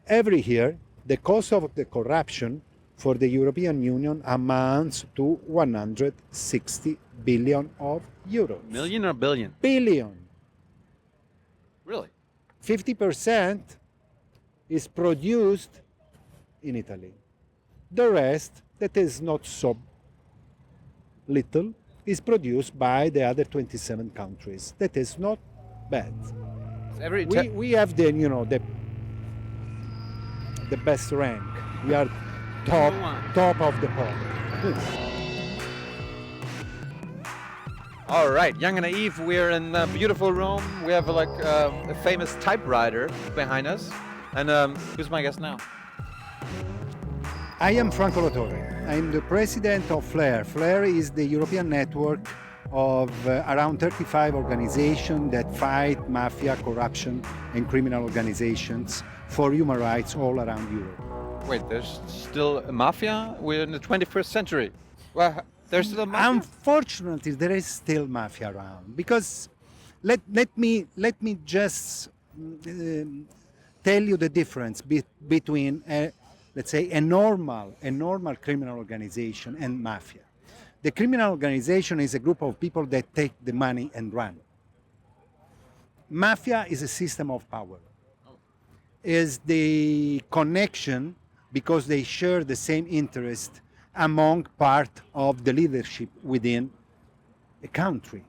Every year, the cost of the corruption for the European Union amounts to 160 billion of euros. Million or billion? Billion. Really? 50% is produced in Italy. The rest, that is not so little, is produced by the other 27 countries. That is not bad. We have the the best rank. We are top of the pop. All right, Jung Naiv, we're in a beautiful room. We have a famous typewriter behind us. And who's my guest now? I am Franco La Torre. I'm the president of FLAIR. FLAIR is the European network of around 35 organizations that fight mafia, corruption, and criminal organizations for human rights all around Europe. Wait, there's still a mafia? We're in the 21st century. Well, there's still a mafia? Unfortunately, there is still mafia around because let me just tell you the difference between let's say a normal criminal organization and mafia. The criminal organization is a group of people that take the money and run. Mafia is a system of power. Is the connection because they share the same interest among part of the leadership within a country.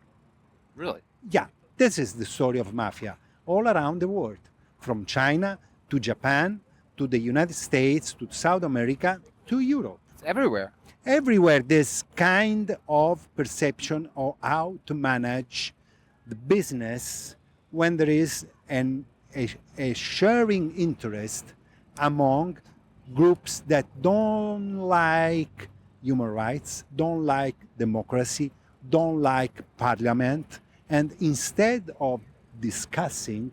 Really? Yeah, this is the story of mafia all around the world, from China to Japan to the United States to South America to Europe. It's everywhere. Everywhere, this kind of perception of how to manage the business when there is a sharing interest among groups that don't like human rights, don't like democracy, don't like parliament, and instead of discussing,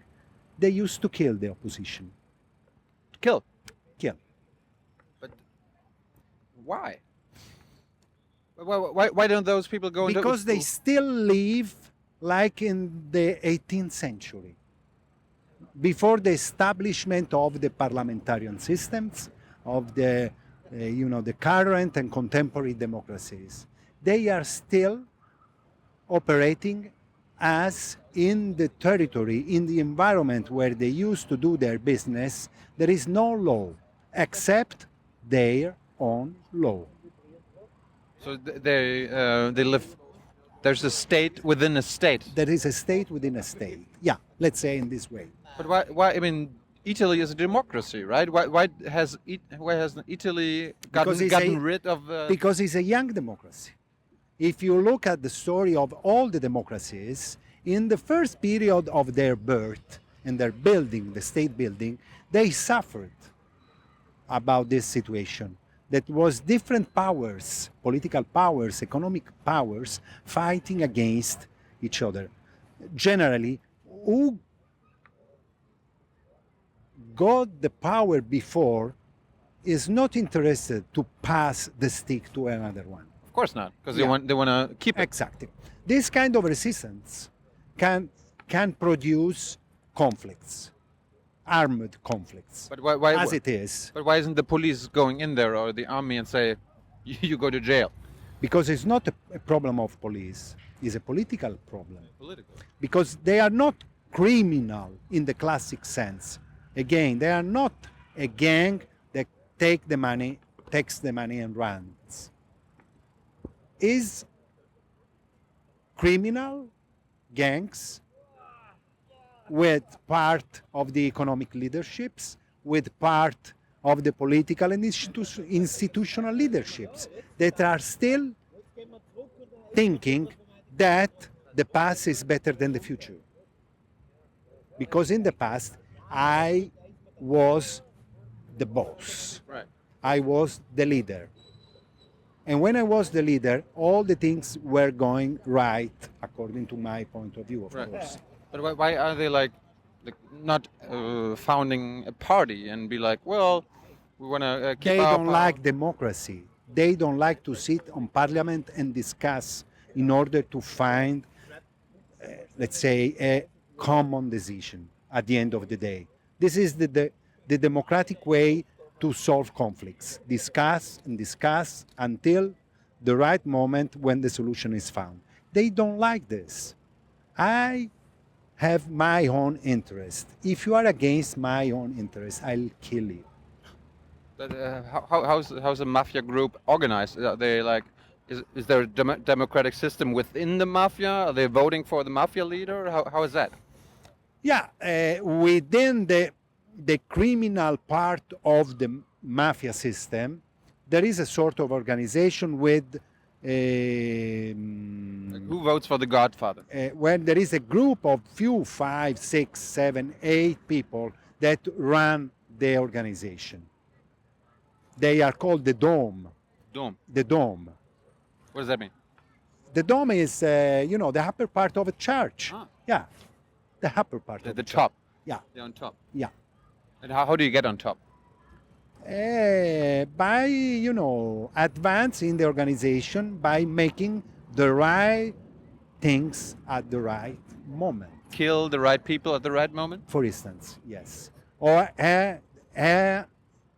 they used to kill the opposition. Kill? Kill. But why? Why don't those people go into... Because they still live like in the 18th century, before the establishment of the parliamentarian systems, of the current and contemporary democracies. They are still operating as in the territory, in the environment where they used to do their business. There is no law except their own law. So they live. There's a state within a state. There is a state within a state. Yeah, let's say in this way. But why? I mean, Italy is a democracy, right? Why has Italy gotten rid of? Because it's a young democracy. If you look at the story of all the democracies, in the first period of their birth and their building, the state building, they suffered about this situation. That was different powers, political powers, economic powers, fighting against each other. Generally, who got the power before is not interested to pass the stick to another one. Of course not, because they want to keep it. Exactly. This kind of resistance can produce conflicts. Armed conflicts, but why as it is. But why isn't the police going in there or the army and say, you go to jail? Because it's not a problem of police, it's a political problem. Political. Because they are not criminal in the classic sense. Again, they are not a gang that takes the money and runs. Is criminal gangs with part of the economic leaderships, with part of the political and institutional leaderships that are still thinking that the past is better than the future. Because in the past, I was the boss. Right. I was the leader. And when I was the leader, all the things were going right, according to my point of view, of course. But why are they like not founding a party and be like, well, we want to keep They our don't power. like democracy. They don't like to sit on parliament and discuss in order to find, let's say, a common decision at the end of the day. This is the the democratic way to solve conflicts. Discuss and discuss until the right moment when the solution is found. They don't like this. I have my own interest. If you are against my own interest, I'll kill you. But how's a mafia group organized? Are they like, is there a democratic system within the mafia? Are they voting for the mafia leader? How is that? Yeah, within the criminal part of the mafia system, there is a sort of organization with Like, who votes for the Godfather? when there is a group of few, 5, 6, 7, 8 people that run the organization. They are called the Dome. Dome. The Dome. What does that mean? The Dome is, the upper part of a church. Ah. Yeah, the upper part of The church. top. Yeah, They're on top. yeah. And how do you get on top? By advance in the organization, by making the right things at the right moment. Kill the right people at the right moment? For instance, yes, or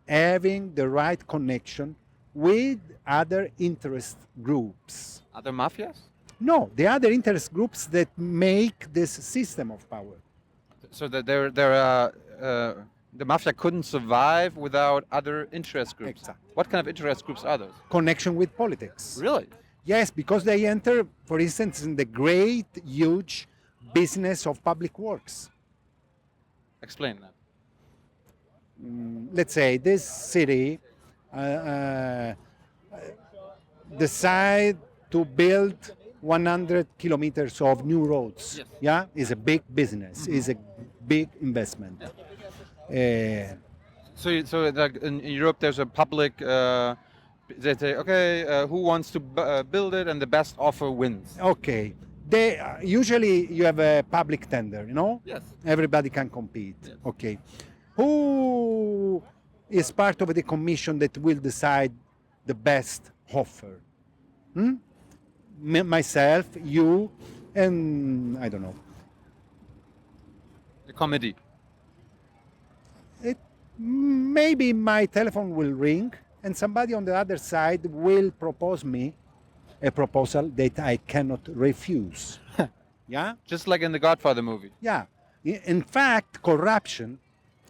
having the right connection with other interest groups. Other mafias? No, the other interest groups that make this system of power. So that the mafia couldn't survive without other interest groups. Exactly. What kind of interest groups are those? Connection with politics. Really? Yes, because they enter, for instance, in the great, huge business of public works. Explain that. Let's say this city decide to build 100 kilometers of new roads. Yes. Yeah, is a big business, is a big investment. So like in Europe, there's a public. They say, okay, who wants to build it, and the best offer wins. Okay, they usually you have a public tender, Yes. everybody can compete. Yes. Okay, who is part of the commission that will decide the best offer? Myself, you, and I don't know. The committee. Maybe my telephone will ring and somebody on the other side will propose me a proposal that I cannot refuse. Yeah? Just like in the Godfather movie. Yeah. In fact, corruption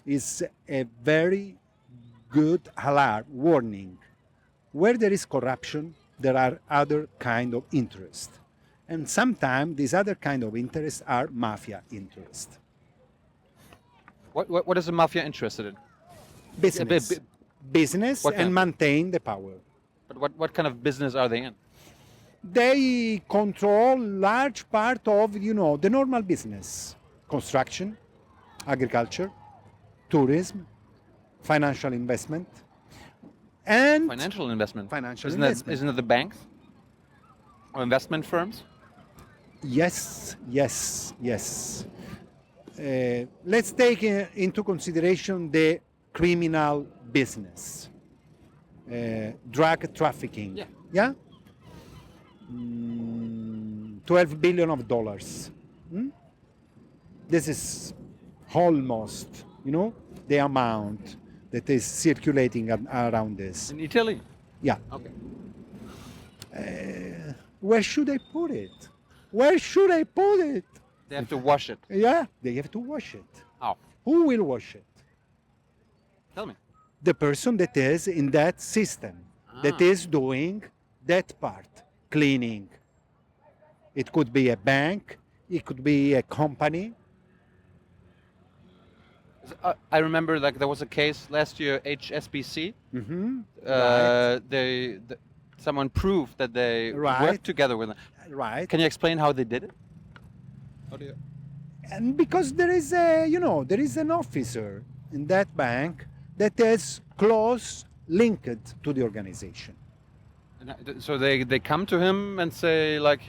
is a very good alarm, warning. Where there is corruption, there are other kind of interest. And sometimes these other kind of interests are mafia interest. What is the mafia interested in? Business. Business What and kind? maintain the power. But what kind of business are they in? They control large part of, the normal business. Construction, agriculture, tourism, financial investment, and Financial investment. Financial isn't investment. Isn't it the banks or investment firms? yes. Let's take into consideration the criminal business, drug trafficking. Yeah. 12 billion of dollars. This is almost, the amount that is circulating around this. In Italy? Yeah. Okay. Where should I put it? Where should I put it? They have to wash it. Yeah, they have to wash it. How? Who will wash it? Tell me. The person that is in that system, that is doing that part, cleaning. It could be a bank, it could be a company. I remember like there was a case last year, HSBC. Someone proved that they Right. worked together with them. Right. Can you explain how they did it? How do you? And because there is there is an officer in that bank that is close linked to the organization. So they come to him and say like,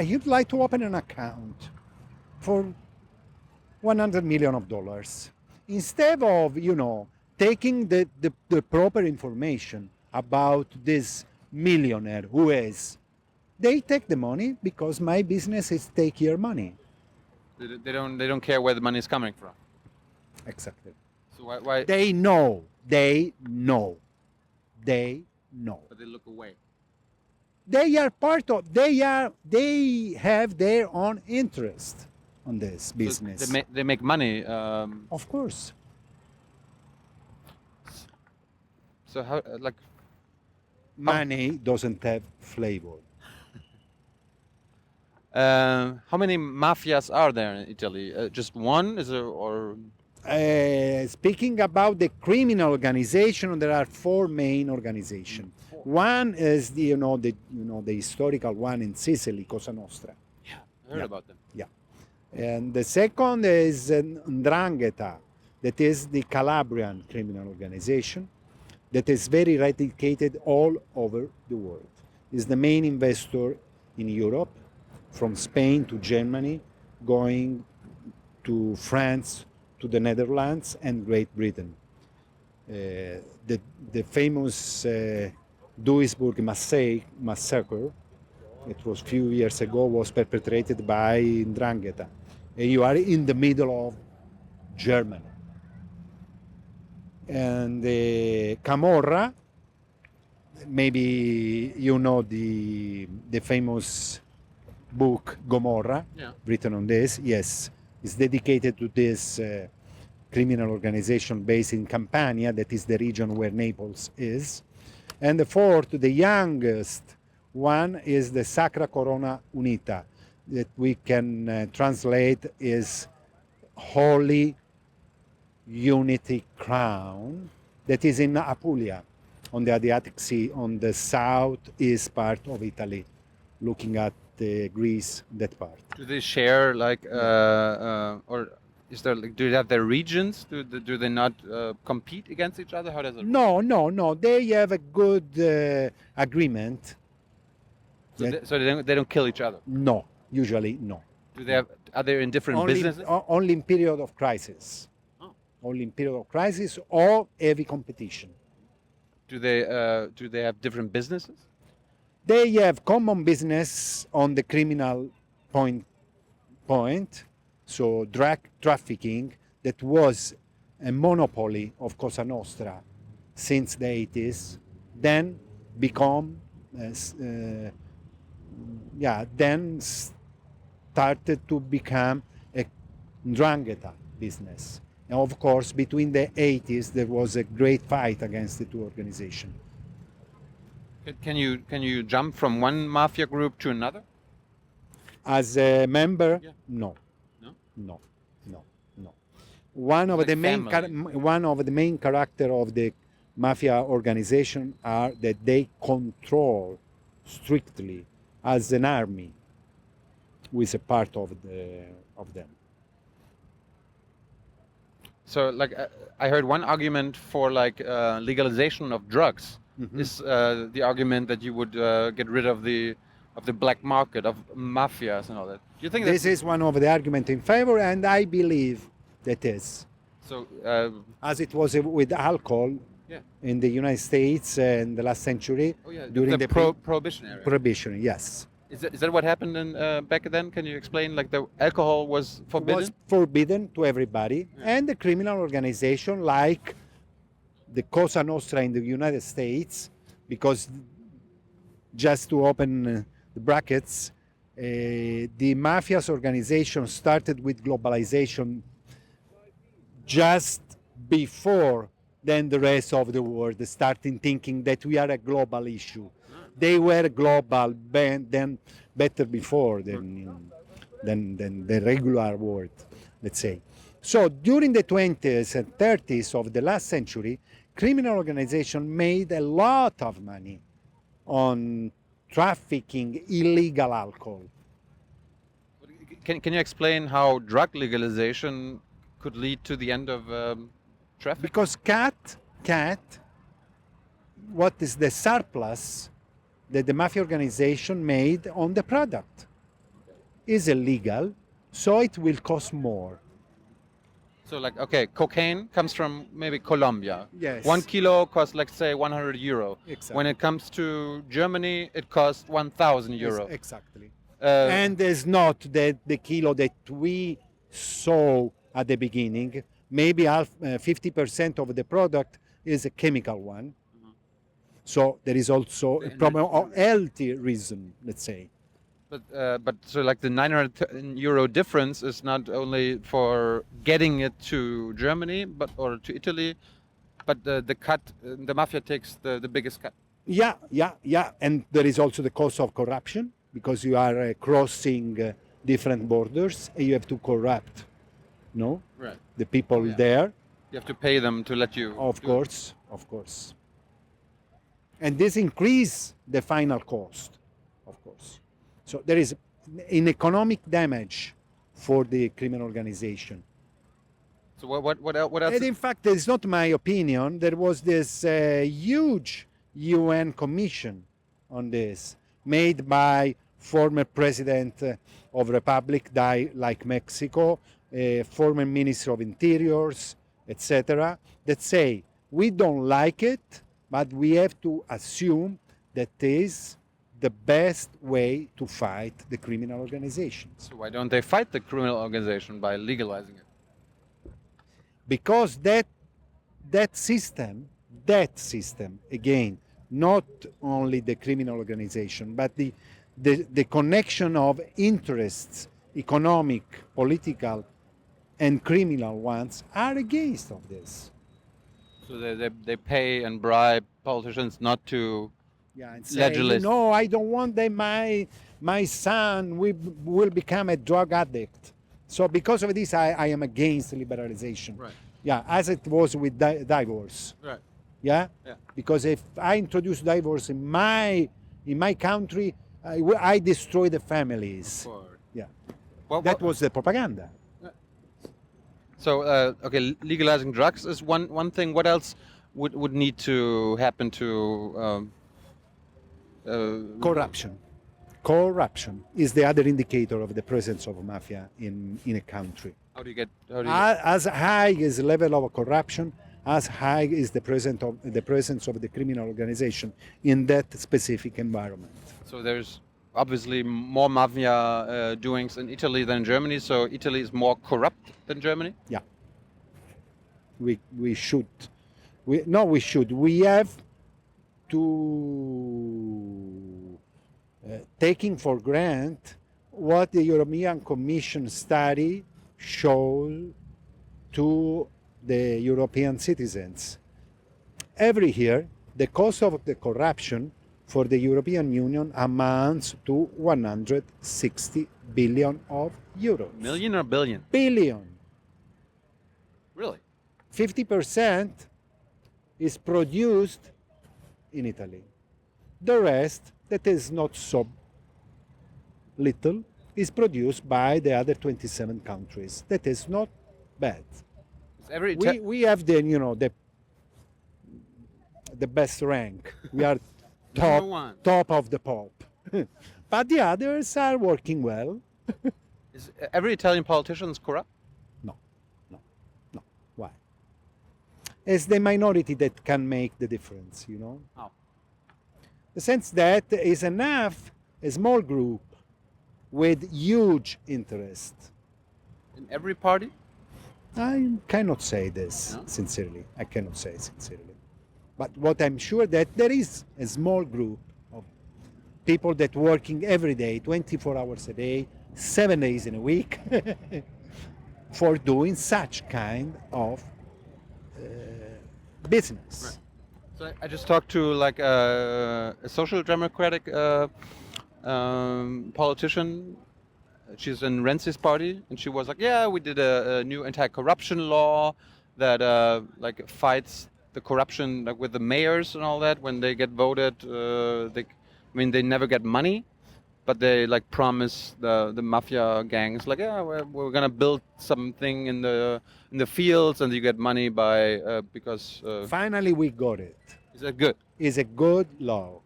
He'd like to open an account for $100 million. Instead of, taking the proper information about this millionaire who is, they take the money because my business is take your money. they don't care where the money is coming from. Exactly. So why? They know. They know. They know. But they look away. They are part of. They have their own interest on this business. So they make money. Of course. So how like Money doesn't have flavor. how many mafias are there in Italy? Just one? Is there or? Speaking about the criminal organization, there are four main organizations. One is the historical one in Sicily, Cosa Nostra. Yeah, I heard about them. Yeah, and the second is 'Ndrangheta, that is the Calabrian criminal organization, that is very eradicated all over the world. Is the main investor in Europe, from Spain to Germany, going to France, to the Netherlands and Great Britain. The famous Duisburg massacre, it was a few years ago, was perpetrated by 'Ndrangheta. And you are in the middle of Germany. And Camorra, maybe you know the famous book Gomorra, Yeah. written on this. Yes, it's dedicated to this criminal organization based in Campania, that is the region where Naples is. And the fourth, the youngest one, is the Sacra Corona Unita, that we can translate is Holy Unity Crown, that is in Apulia, on the Adriatic Sea, on the southeast part of Italy, looking at Greece, that part. Do they share like or is there like, do they have their regions? Do they not compete against each other? How does it work? No. They have a good agreement. So they don't kill each other. No, usually no. Do they have? Are they in different businesses? Only in period of crisis. Oh. Only in period of crisis or heavy competition. Do they have different businesses? They have common business on the criminal point. So drug trafficking, that was a monopoly of Cosa Nostra since the 80s, then then started to become a 'Ndrangheta business. And of course, between the 80s, there was a great fight against the two organizations. Can you jump from one mafia group to another? As a member, Yeah. no. No? No. One of Like the main character of the mafia organization are that they control strictly, as an army, who is a part of them. So like I heard one argument for like legalization of drugs is the argument that you would get rid of the black market of mafias and all that. Do you think This is one of the arguments in favor, and I believe that is. so? As it was with alcohol Yeah. in the United States in the last century, Oh yeah, during the prohibition era. prohibition, yes. Is that what happened in back then? Can you explain? Like the alcohol was forbidden. Was forbidden to everybody, and the criminal organization like the Cosa Nostra in the United States, because just to open the brackets, the mafia's organization started with globalization just before then the rest of the world starting thinking that we are a global issue. They were global then better before than the regular world, let's say. So during the 20s and 30s of the last century, criminal organizations made a lot of money on trafficking illegal alcohol. Can you explain how drug legalization could lead to the end of traffic? Because what is the surplus that the mafia organization made on the product is illegal, so it will cost more. So like, okay, cocaine comes from maybe Colombia. Yes. 1 kilo costs, let's say, 100 euro. Exactly. When it comes to Germany, it costs 1,000 euro. Exactly. Uh, And there's not the kilo that we saw at the beginning, maybe 50% of the product is a chemical one. So there is also a problem of healthy reason, let's say. But so like the 900 euro difference is not only for getting it to Germany, or to Italy, but the cut, the mafia takes the biggest cut. Yeah, and there is also the cost of corruption, because you are crossing different borders and you have to corrupt, no? Right. The people there. You have to pay them to let you. Of course. And this increase the final cost, of course. So there is an economic damage for the criminal organization. So what else? And in fact, it's not my opinion. There was this huge UN commission on this, made by former president of Republic like Mexico, former minister of interiors, etc., that say we don't like it, but we have to assume that is the best way to fight the criminal organizations. So why don't they fight the criminal organization by legalizing it? Because that system, again, not only the criminal organization, but the connection of interests, economic, political, and criminal ones, are against of this. So they pay and bribe politicians not to and say, no, I don't want that my son will become a drug addict. So because of this, I am against liberalization. Right. Yeah, as it was with divorce. Right. Yeah? Yeah. Because if I introduce divorce in my country, I destroy the families. Of course. Yeah. That was the propaganda. So okay, legalizing drugs is one thing. What else would need to happen to corruption? Corruption is the other indicator of the presence of mafia in a country. As high is the level of corruption, as high is the presence of the criminal organization in that specific environment. So there's obviously more mafia doings in Italy than in Germany. So Italy is more corrupt than Germany. Yeah. We should. We should. We have to taking for granted what the European Commission study showed to the European citizens. Every year, the cost of the corruption for the European Union amounts to 160 billion of euros. Million or billion? Billion. Really? 50% is produced in Italy. The rest, that is not so little, is produced by the other 27 countries. That is not bad. We have the best rank. We are top of the pop. But the others are working well. Is every Italian politician corrupt? No. Why? It's the minority that can make the difference, How? The sense that is enough a small group with huge interest. In every party? I cannot say this sincerely. I cannot say it sincerely. But what I'm sure that there is a small group of people that working every day, 24 hours a day, 7 days in a week, for doing such kind of business. Right. So I just talked to like a social democratic politician. She's in Renzi's party, and she was like, "Yeah, we did a new anti-corruption law that like fights the corruption, like with the mayors and all that. When they get voted, they never get money, but they like promise the mafia gangs like, yeah, we're gonna build something in the fields, and you get money by because." Finally, we got it. Is that good? It's a good law.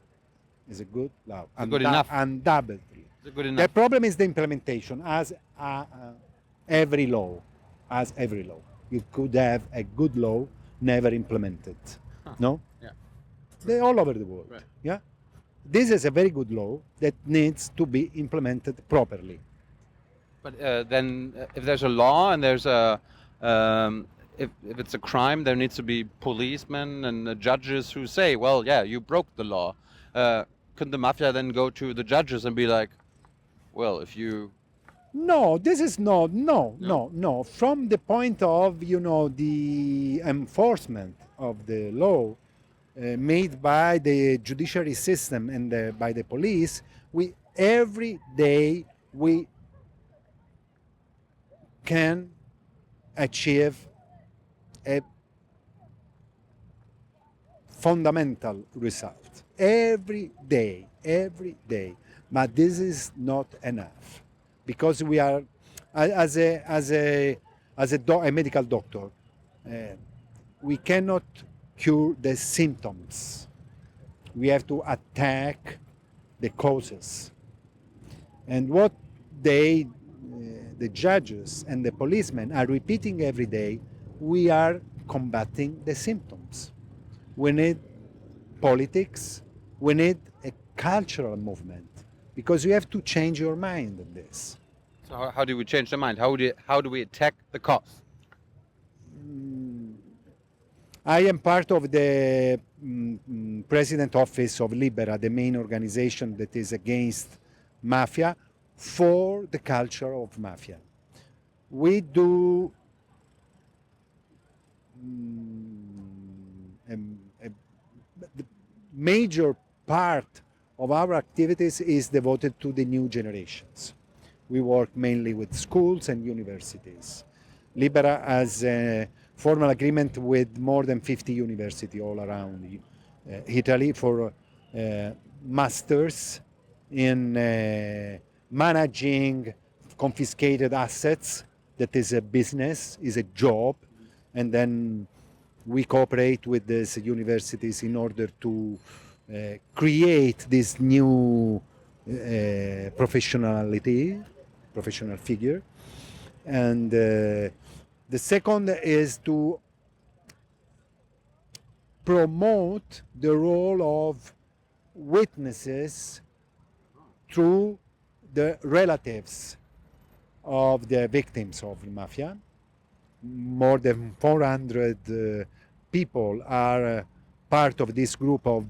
It's a good law. Good enough. Undoubtedly. Good enough. The problem is the implementation, as every law. You could have a good law, never implemented. No? Yeah. They're all over the world. Right. Yeah. This is a very good law that needs to be implemented properly. But then, if there's a law and there's a if it's a crime, there needs to be policemen and judges who say, well, yeah, you broke the law. Couldn't the mafia then go to the judges and be like, well, if you No, this is not, no, no, no, no. From the point of, the enforcement of the law made by the judiciary system and by the police, we every day we can achieve a fundamental result every day. But this is not enough because we are, a medical doctor, we cannot cure the symptoms. We have to attack the causes. And what the judges and the policemen are repeating every day, we are combating the symptoms. We need politics, we need a cultural movement, because you have to change your mind on this. so how do we change the mind? How do we attack the cause? I am part of the president office of Libera, the main organization that is against mafia, for the culture of mafia. We do the major part of our activities is devoted to the new generations. We work mainly with schools and universities. Libera has a formal agreement with more than 50 universities all around Italy for masters in managing confiscated assets. That is a business, is a job, and then we cooperate with these universities in order to create this new professional figure. And the second is to promote the role of witnesses through the relatives of the victims of the mafia. More than 400 people are part of this group of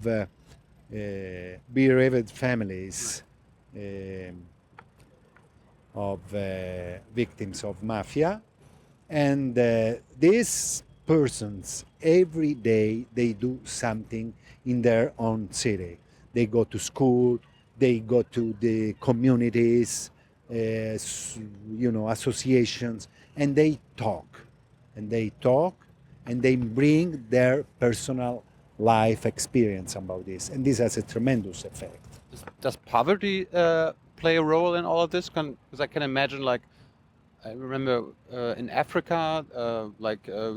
bereaved families of victims of mafia. And these persons, every day, they do something in their own city. They go to school, they go to the communities, associations, and they talk. And they talk, and they bring their personal life experience about this. And this has a tremendous effect. Does poverty play a role in all of this? Because I can imagine, like, I remember in Africa,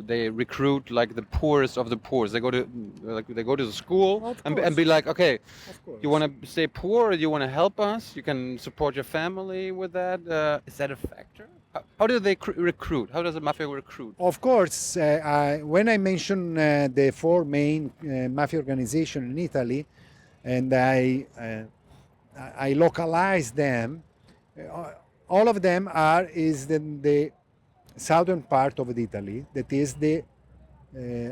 they recruit like the poorest of the poorest. They go to the school and be like, okay, you want to stay poor, or you want to help us? You can support your family with that. Is that a factor? How do they recruit? How does the mafia recruit? Of course, when I mention the four main mafia organizations in Italy, and I localize them, all of them is in the southern part of Italy, that is the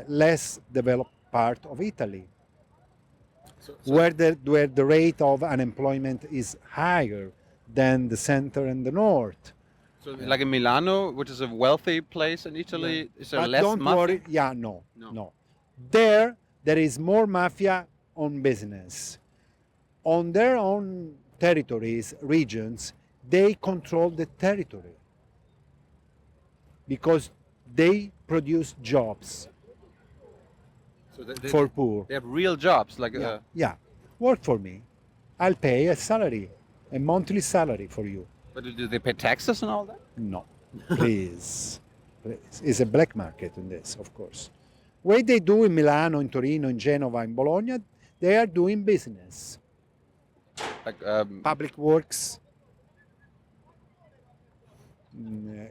less developed part of Italy, where the rate of unemployment is higher than the center and the north. So, like in Milano, which is a wealthy place in Italy, is there But less don't mafia? worry, no. There is more mafia on business. On their own territories, regions, they control the territory because they produce jobs for poor. They have real jobs, like Yeah, work for me. I'll pay a salary, a monthly salary for you. But do they pay taxes and all that? No, please. It's a black market in this, of course. What they do in Milano, in Torino, in Genova, in Bologna, they are doing business. Like Public works,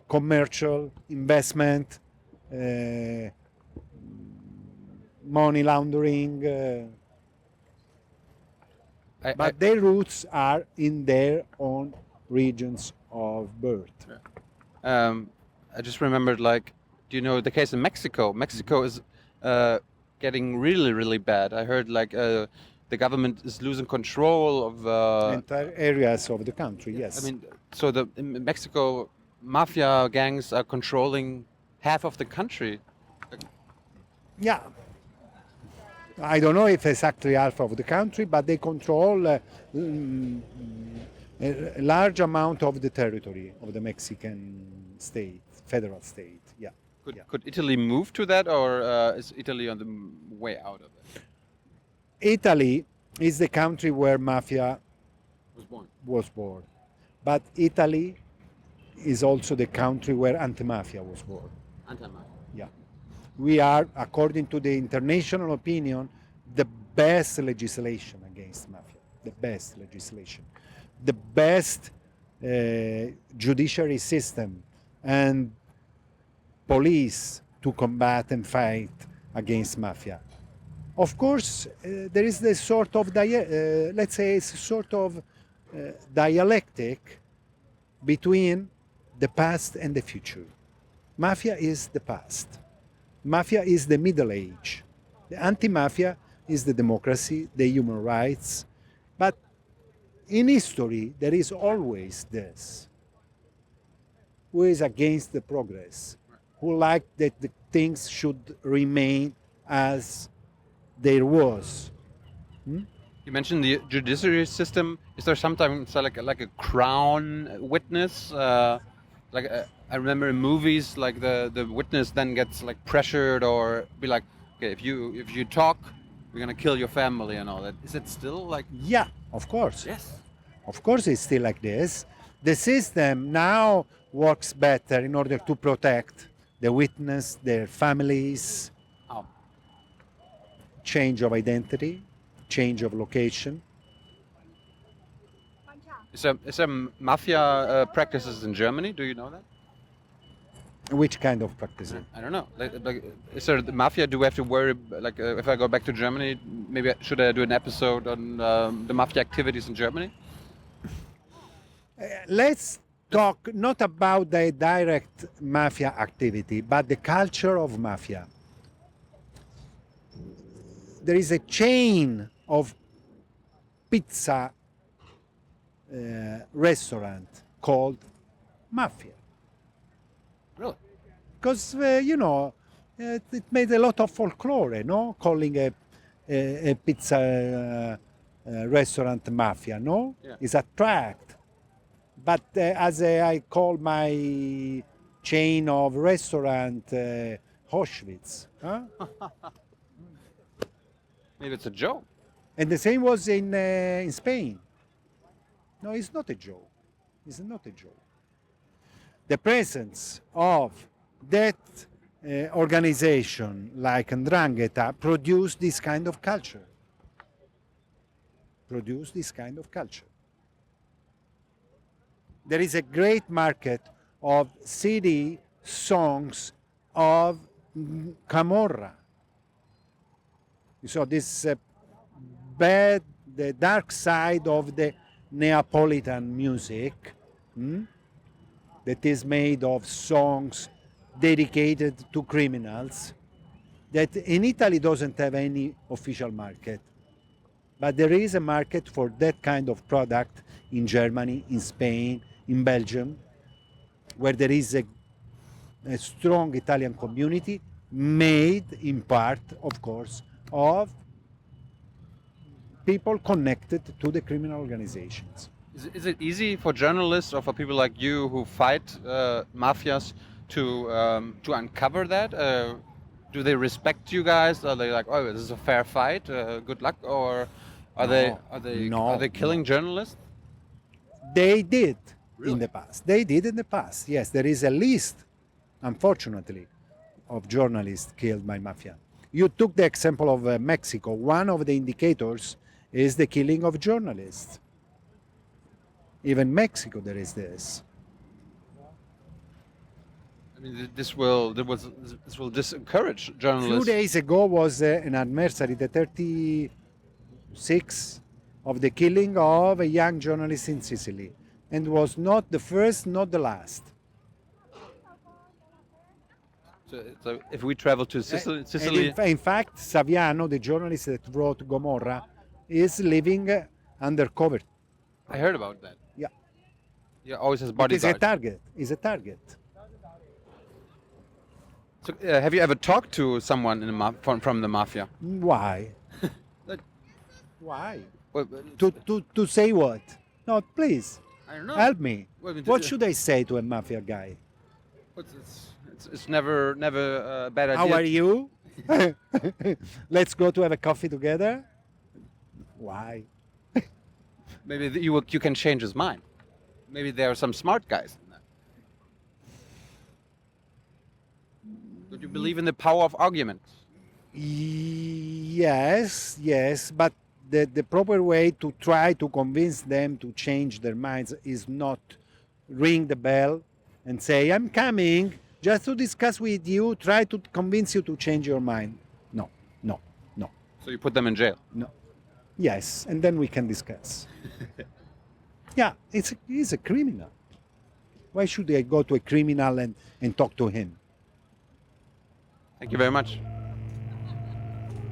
commercial, investment, money laundering. But their roots are in their own regions of birth. I just remembered, like, do you know the case in Mexico? Mexico is getting really, really bad. I heard like the government is losing control of. Entire areas of the country, yes. I mean, so in Mexico, mafia gangs are controlling half of the country. Yeah. I don't know if exactly half of the country, but they control a large amount of the territory of the Mexican state, federal state. Yeah. Could Italy move to that, or is Italy on the way out of it? Italy is the country where mafia was born. But Italy is also the country where anti-mafia was born. Anti-mafia. Yeah. We are, according to the international opinion, the best legislation against mafia. The best legislation. The best judiciary system and police to combat and fight against mafia. Of course, there is this sort of, let's say, it's a sort of dialectic between the past and the future. Mafia is the past. Mafia is the Middle Age. The anti-mafia is the democracy, the human rights. But in history, there is always this. Who is against the progress? Who like that the things should remain as there was? You mentioned the judiciary system. Is there sometimes like a crown witness? I remember in movies, like the witness then gets like pressured or be like, okay, if you talk, we're gonna kill your family and all that. Is it still like? Yeah, of course. Yes. Of course, it's still like this. The system now works better in order to protect the witness, their families, Oh. change of identity, change of location. Is there mafia practices in Germany? Do you know that? Which kind of practicing? I don't know. Like, is there the mafia? Do we have to worry? Like, if I go back to Germany, maybe should I do an episode on the mafia activities in Germany? Let's talk not about the direct mafia activity, but the culture of mafia. There is a chain of pizza restaurant called Mafia. Really? Because, it made a lot of folklore, no? Calling a pizza restaurant Mafia, no? Yeah. It's attract. But I call my chain of restaurant Auschwitz. Huh? Maybe it's a joke. And the same was in Spain. No, it's not a joke. It's not a joke. The presence of that organization like 'Ndrangheta produced this kind of culture. There is a great market of CD songs of Camorra. So this the dark side of the Neapolitan music that is made of songs dedicated to criminals that in Italy doesn't have any official market. But there is a market for that kind of product in Germany, in Spain, in Belgium, where there is a strong Italian community made in part, of course, of people connected to the criminal organizations. Is it easy for journalists or for people like you who fight mafias to uncover that? Do they respect you guys? Are they like, oh, this is a fair fight? Good luck, or are they killing journalists? They did Really? in the past. They did in the past. Yes, there is a list, unfortunately, of journalists killed by mafia. You took the example of Mexico. One of the indicators is the killing of journalists. Even Mexico, there is this. I mean, this will discourage A few journalists. days ago was an anniversary, the 36 of the killing of a young journalist in Sicily, and was not the first, not the last. So if we travel to Sicily, And in fact, Saviano, the journalist that wrote Gomorrah, is living undercover. I heard about that. Yeah, He always has but it's a bodyguards. target. It's a target. So, have you ever talked to someone in the from the mafia? Why? Like, Why? well, To say what? No, please I don't know. help me. Well, What should I say to a mafia guy? It's never a bad idea. How are you? Let's go to have a coffee together. Why? Maybe you can change his mind. Maybe there are some smart guys in that. Don't you believe in the power of argument? Yes, yes, but the proper way to try to convince them to change their minds is not ring the bell and say, I'm coming just to discuss with you, try to convince you to change your mind. No, no, no, So you put them in jail. no. Yes, and then we can discuss. Yeah, he's a criminal. Why should I go to a criminal and talk to him? Thank you very much.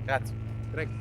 Grazie. Prego.